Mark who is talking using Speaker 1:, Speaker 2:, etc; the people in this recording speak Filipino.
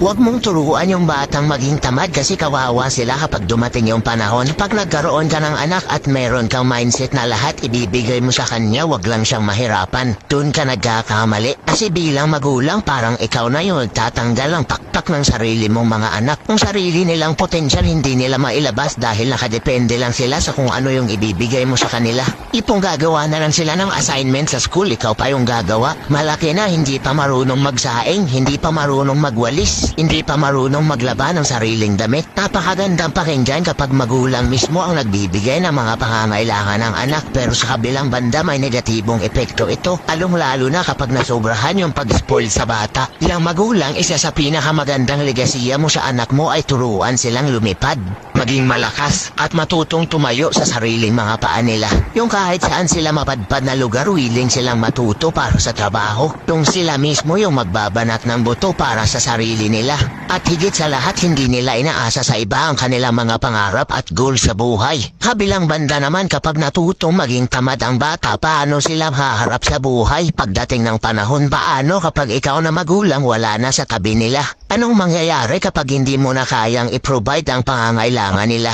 Speaker 1: Huwag mong turuan yung batang maging tamad kasi kawawa sila kapag dumating yung panahon. Pag nagkaroon ka ng anak at meron kang mindset na lahat ibibigay mo sa kanya, wag lang siyang mahirapan. Doon ka nagkakamali. Kasi bilang magulang, parang ikaw na yun tatanggal ang pakpak ng sarili mong mga anak. Kung sarili nilang potensyal hindi nila mailabas dahil nakadepende lang sila sa kung ano yung ibibigay mo sa kanila. Ipong gagawa na lang sila ng assignment sa school, ikaw pa yung gagawa. Malaki na, hindi pa marunong magsaing, hindi pa marunong magwalis, hindi pa marunong maglaba ng sariling damit. Napakagandang pakinggan kapag magulang mismo ang nagbibigay ng mga pangangailangan ng anak, pero sa kabilang banda may negatibong epekto ito, lalong-lalo na kapag nasobrahan yung pag-spoil sa bata. Bilang magulang, isa sa pinakamagandang legasiya mo sa anak mo ay turuan silang lumipad, maging malakas, at matutong tumayo sa sariling mga paa nila. Yung kahit saan sila mapadpad na lugar, willing silang matuto para sa trabaho. Yung sila mismo yung magbabanat ng buto para sa sarili nila. At higit sa lahat, hindi nila inaasa sa iba ang kanilang mga pangarap at goal sa buhay. Kabilang banda naman, kapag natutong maging tamad ang bata, paano sila haharap sa buhay pagdating ng panahon? Paano kapag ikaw na magulang wala na sa tabi nila? Anong mangyayari kapag hindi mo na kayang i-provide ang pangangailangan nila?